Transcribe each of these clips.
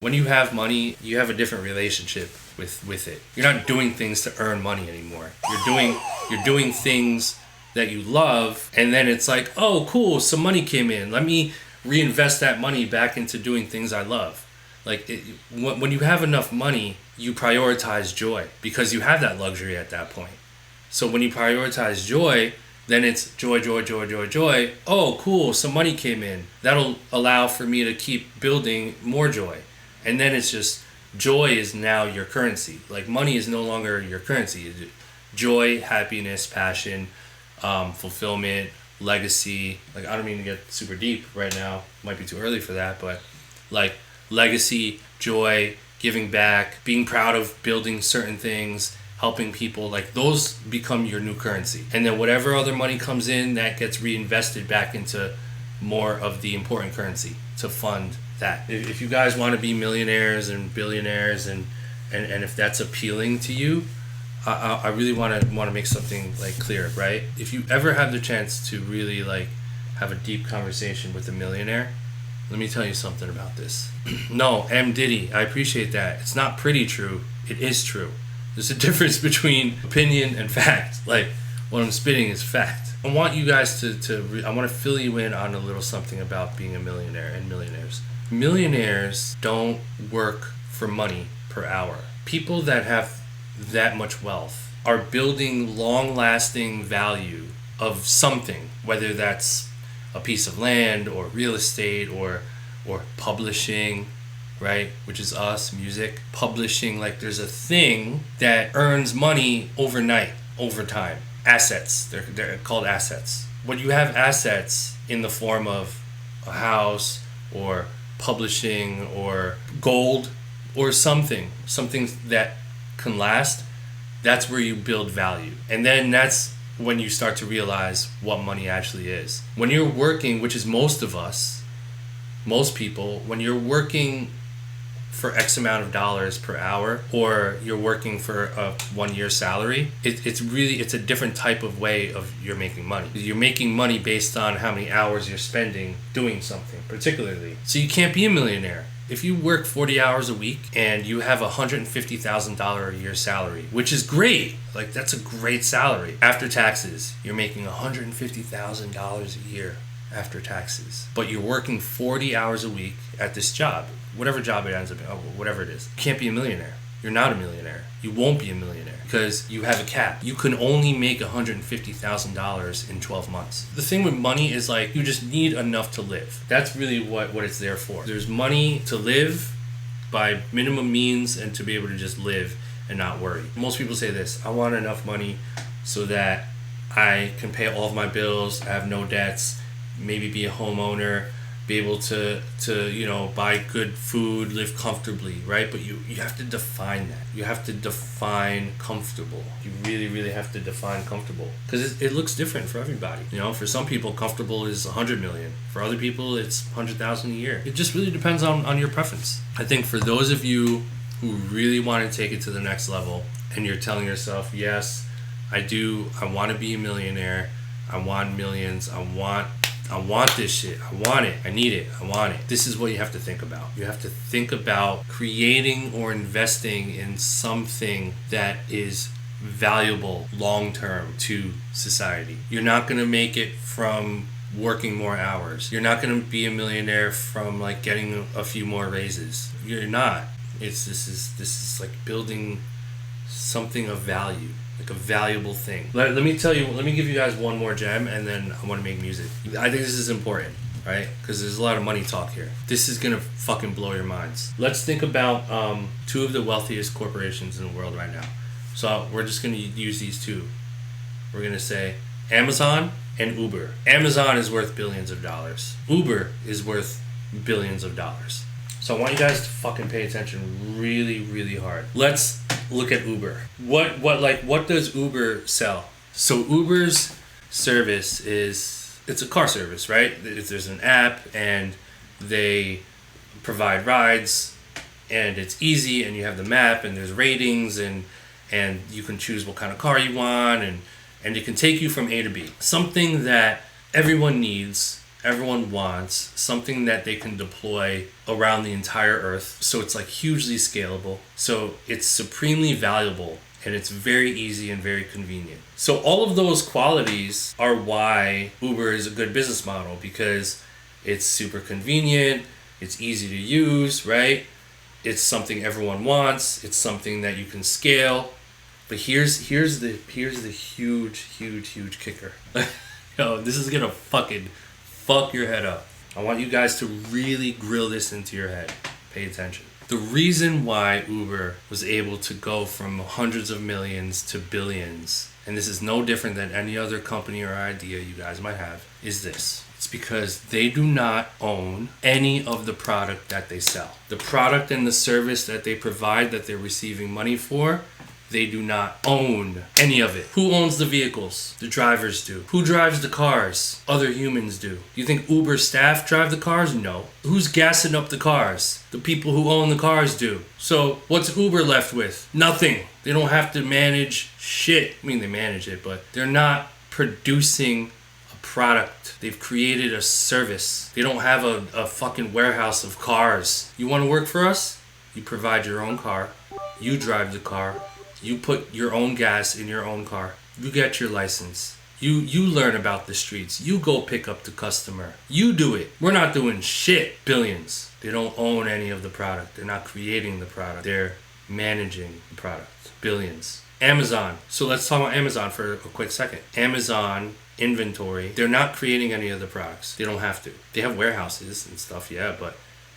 When you have money, you have a different relationship with it. You're not doing things to earn money anymore. You're doing things that you love, and then it's like, oh, cool, some money came in. Let me reinvest that money back into doing things I love. Like, when you have enough money, you prioritize joy because you have that luxury at that point. So when you prioritize joy, then it's joy, joy, joy, joy, joy. Oh, cool, some money came in. That'll allow for me to keep building more joy. And then it's just, joy is now your currency. Like, money is no longer your currency. Joy, happiness, passion, fulfillment, legacy. Like, I don't mean to get super deep right now. Might be too early for that, but like, legacy, joy, giving back, being proud of building certain things, helping people, like, those become your new currency. And then whatever other money comes in, that gets reinvested back into more of the important currency to fund that. If you guys want to be millionaires and billionaires, and if that's appealing to you, I really want to make something like clear, right? If you ever have the chance to really like have a deep conversation with a millionaire, let me tell you something about this. No, M. Diddy, I appreciate that. It's not pretty true. It is true. There's a difference between opinion and fact. Like, what I'm spitting is fact. I want you guys I want to fill you in on a little something about being a millionaire and millionaires. Millionaires don't work for money per hour. People that have that much wealth are building long-lasting value of something, whether that's a piece of land or real estate or publishing, right? Which is us, music, publishing. Like, there's a thing that earns money overnight, over time. Assets, they're called assets. When you have assets in the form of a house or publishing or gold or something that can last, that's where you build value. And then that's when you start to realize what money actually is. When you're working, which is most people, when you're working for X amount of dollars per hour, or you're working for a 1 year salary, it's a different type of way of you're making money. You're making money based on how many hours you're spending doing something particularly. So you can't be a millionaire. If you work 40 hours a week and you have a $150,000 a year salary, which is great, like, that's a great salary. After taxes, you're making $150,000 a year after taxes. But you're working 40 hours a week at this job, whatever job it ends up being, whatever it is. You can't be a millionaire. You're not a millionaire. You won't be a millionaire because you have a cap. You can only make $150,000 in 12 months. The thing with money is, like, you just need enough to live. That's really what it's there for. There's money to live by minimum means and to be able to just live and not worry. Most people say this: I want enough money so that I can pay all of my bills, I have no debts, maybe be a homeowner, be able to buy good food, live comfortably, right? But you have to define that. You have to define comfortable. You really, really have to define comfortable, because it looks different for everybody. For some people, comfortable is 100 million. For other people, it's 100,000 a year. It just really depends on your preference. I think for those of you who really want to take it to the next level, and you're telling yourself, yes, I want to be a millionaire, I want millions, I want this shit. I want it. I need it. I want it. This is what you have to think about. You have to think about creating or investing in something that is valuable long-term to society. You're not going to make it from working more hours. You're not going to be a millionaire from, like, getting a few more raises. You're not. This is like building something of value. Like a valuable thing. Let me give you guys one more gem, and then I want to make music. I think this is important, right? Because there's a lot of money talk here. This is gonna fucking blow your minds. Let's think about two of the wealthiest corporations in the world right now. So we're just gonna use these two. We're gonna say Amazon and Uber. Amazon is worth billions of dollars. Uber is worth billions of dollars. So I want you guys to fucking pay attention really, really hard. Let's look at Uber. What does Uber sell? So Uber's service it's a car service, right? There's an app and they provide rides, and it's easy, and you have the map, and there's ratings, and you can choose what kind of car you want, and it can take you from A to B. Something that everyone needs everyone wants, something that they can deploy around the entire earth. So it's like hugely scalable. So it's supremely valuable, and it's very easy and very convenient. So all of those qualities are why Uber is a good business model, because it's super convenient, it's easy to use, right? It's something everyone wants, it's something that you can scale. But here's the huge kicker. Yo, this is gonna fucking fuck your head up. I want you guys to really grill this into your head. Pay attention. The reason why Uber was able to go from hundreds of millions to billions, and this is no different than any other company or idea you guys might have, is this. It's because they do not own any of the product that they sell. The product and the service that they provide, that they're receiving money for, they do not own any of it. Who owns the vehicles? The drivers do. Who drives the cars? Other humans do. You think Uber staff drive the cars? No. Who's gassing up the cars? The people who own the cars do. So what's Uber left with? Nothing. They don't have to manage shit. I mean, they manage it, but they're not producing a product. They've created a service. They don't have a fucking warehouse of cars. You want to work for us? You provide your own car. You drive the car. You put your own gas in your own car. You get your license. You learn about the streets. You go pick up the customer. You do it. We're not doing shit. Billions. They don't own any of the product. They're not creating the product. They're managing the product. Billions. Amazon. So let's talk about Amazon for a quick second. Amazon inventory. They're not creating any of the products. They don't have to. They have warehouses and stuff, yeah, but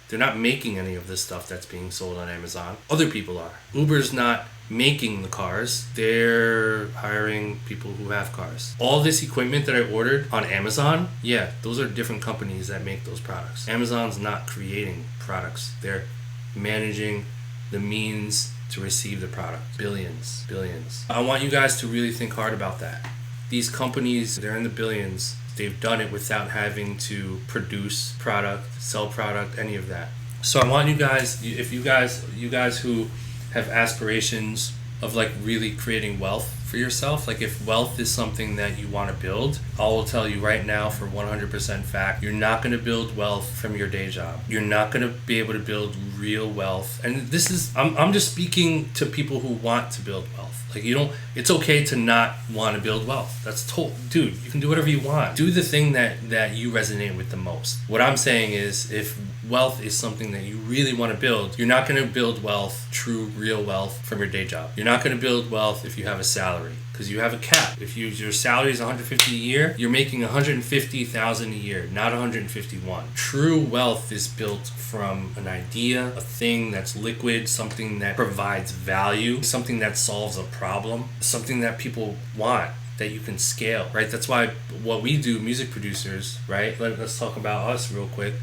they're not making any of the stuff that's being sold on Amazon. Other people are. Uber's not making the cars. They're hiring people who have cars. All this equipment that I ordered on Amazon, yeah, those are different companies that make those products. Amazon's not creating products. They're managing the means to receive the product. Billions. I want you guys to really think hard about that. These companies, they're in the billions. They've done it without having to produce product, sell product, any of that. So I want you guys, if you guys who have aspirations of like really creating wealth for yourself, like if wealth is something that you want to build, I will tell you right now for 100% fact, you're not going to build wealth from your day job. You're not going to be able to build real wealth. And this is, I'm just speaking to people who want to build wealth. Like it's okay to not want to build wealth. That's dude, you can do whatever you want. Do the thing that you resonate with the most. What I'm saying is, if wealth is something that you really want to build, you're not going to build wealth, true real wealth, from your day job. You're not going to build wealth if you have a salary, because you have a cap. If your salary is $150 a year, you're making $150,000 a year, not $151. True wealth is built from an idea, a thing that's liquid, something that provides value, something that solves a problem, something that people want, that you can scale, right? That's why what we do, music producers, right? Let's talk about us real quick.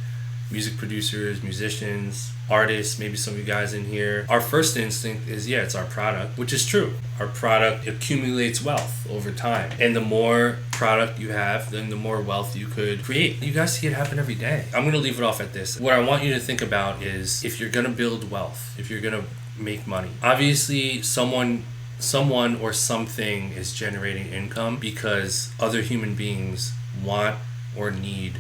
Music producers, musicians, artists, maybe some of you guys in here. Our first instinct is, yeah, it's our product, which is true. Our product accumulates wealth over time. And the more product you have, then the more wealth you could create. You guys see it happen every day. I'm going to leave it off at this. What I want you to think about is, if you're going to build wealth, if you're going to make money, obviously someone or something is generating income because other human beings want or need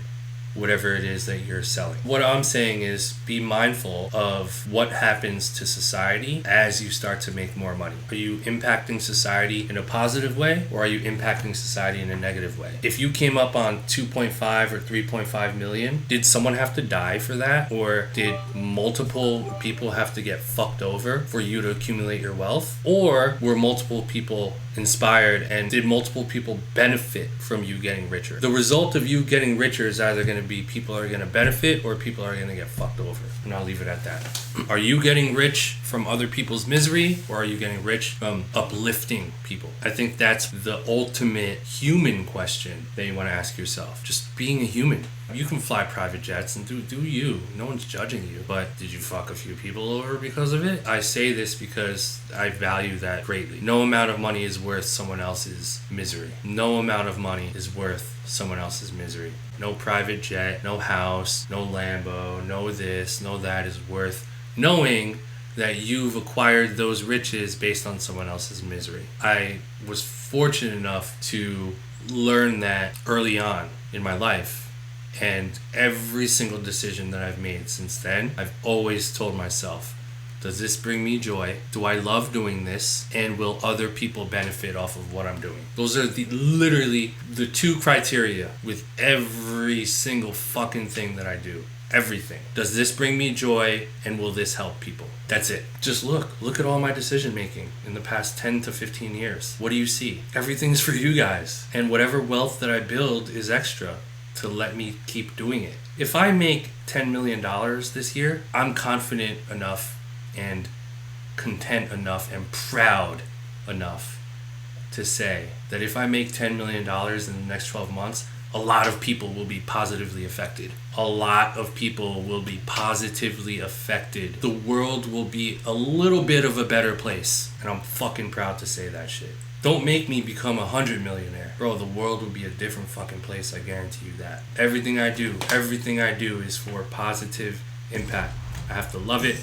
whatever it is that you're selling. What I'm saying is, be mindful of what happens to society as you start to make more money. Are you impacting society in a positive way, or are you impacting society in a negative way? If you came up on 2.5 or 3.5 million, did someone have to die for that? Or did multiple people have to get fucked over for you to accumulate your wealth? Or were multiple people inspired, and did multiple people benefit from you getting richer? The result of you getting richer is either going to be people are going to benefit or people are going to get fucked over. And I'll leave it at that. Are you getting rich from other people's misery, or are you getting rich from uplifting people? I think that's the ultimate human question that you want to ask yourself. Just being a human. You can fly private jets and do you. No one's judging you. But did you fuck a few people over because of it? I say this because I value that greatly. No amount of money is worth someone else's misery. No amount of money is worth someone else's misery. No private jet, no house, no Lambo, no this, no that is worth knowing that you've acquired those riches based on someone else's misery. I was fortunate enough to learn that early on in my life. And every single decision that I've made since then, I've always told myself, does this bring me joy? Do I love doing this? And will other people benefit off of what I'm doing? Those are literally the two criteria with every single fucking thing that I do. Everything. Does this bring me joy, and will this help people? That's it. Just look at all my decision making in the past 10 to 15 years. What do you see? Everything's for you guys. And whatever wealth that I build is extra to let me keep doing it. If I make $10 million this year, I'm confident enough and content enough and proud enough to say that if I make $10 million in the next 12 months, a lot of people will be positively affected. A lot of people will be positively affected. The world will be a little bit of a better place. And I'm fucking proud to say that shit. Don't make me become a 100 millionaire. Bro, the world will be a different fucking place, I guarantee you that. Everything I do is for positive impact. I have to love it,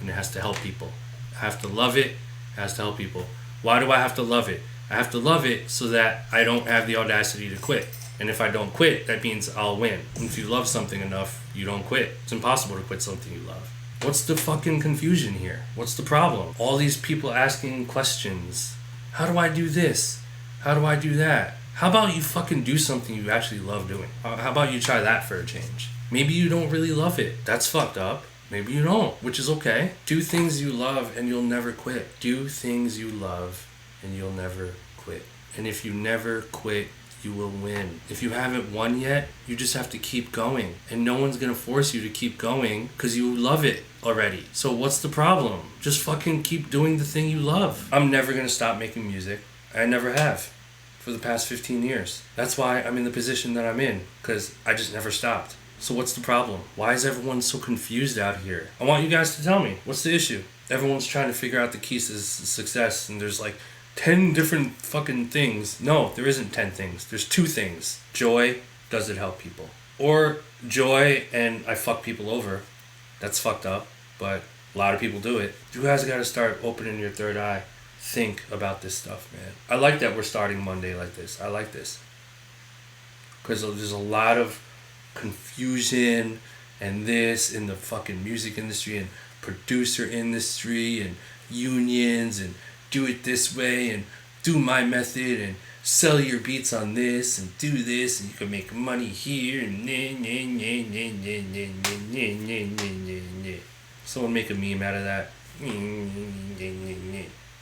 and it has to help people. I have to love it, it has to help people. Why do I have to love it? I have to love it so that I don't have the audacity to quit. And if I don't quit, that means I'll win. And if you love something enough, you don't quit. It's impossible to quit something you love. What's the fucking confusion here? What's the problem? All these people asking questions. How do I do this? How do I do that? How about you fucking do something you actually love doing? How about you try that for a change? Maybe you don't really love it. That's fucked up. Maybe you don't, which is okay. Do things you love and you'll never quit. Do things you love and you'll never quit. And if you never quit, you will win. If you haven't won yet, you just have to keep going. And no one's gonna force you to keep going because you love it already. So what's the problem? Just fucking keep doing the thing you love. I'm never gonna stop making music. I never have for the past 15 years. That's why I'm in the position that I'm in, because I just never stopped. So what's the problem? Why is everyone so confused out here? I want you guys to tell me. What's the issue? Everyone's trying to figure out the keys to success, and there's like 10 different fucking things. No, there isn't 10 things. There's 2 things. Joy, does it help people? Or joy and I fuck people over. That's fucked up, but a lot of people do it. You guys gotta start opening your third eye. Think about this stuff, man. I like that we're starting Monday like this. I like this. Because there's a lot of confusion and this in the fucking music industry and producer industry and unions and do it this way and do my method and sell your beats on this and do this and you can make money here and someone make a meme out of that.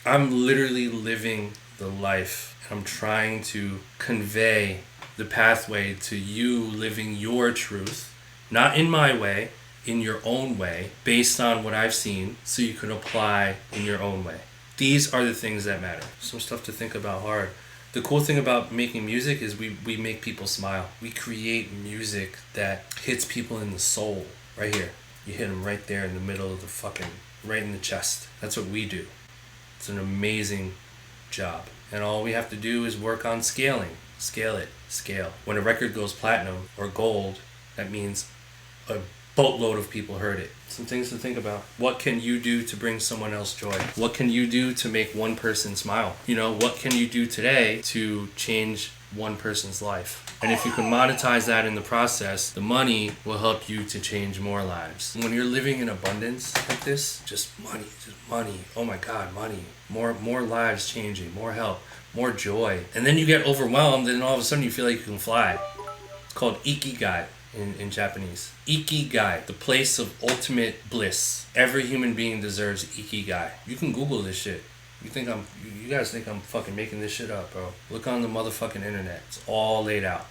I'm literally living the life. I'm trying to convey the pathway to you living your truth, not in my way, in your own way, based on what I've seen, so you can apply in your own way. These are the things that matter. Some stuff to think about hard. The cool thing about making music is we make people smile. We create music that hits people in the soul. Right here. You hit them right there in the middle of the fucking, right in the chest. That's what we do. It's an amazing job. And all we have to do is work on scaling. Scale it. Scale. When a record goes platinum or gold, that means a boatload of people heard it. Some things to think about. What can you do to bring someone else joy? What can you do to make one person smile? You know, what can you do today to change one person's life? And if you can monetize that in the process, the money will help you to change more lives. When you're living in abundance like this, just money. Oh my God, money. More lives changing, more help, more joy. And then you get overwhelmed and all of a sudden you feel like you can fly. It's called ikigai in Japanese. Ikigai, the place of ultimate bliss. Every human being deserves ikigai. You can Google this shit. You guys think I'm fucking making this shit up, bro. Look on the motherfucking internet. It's all laid out.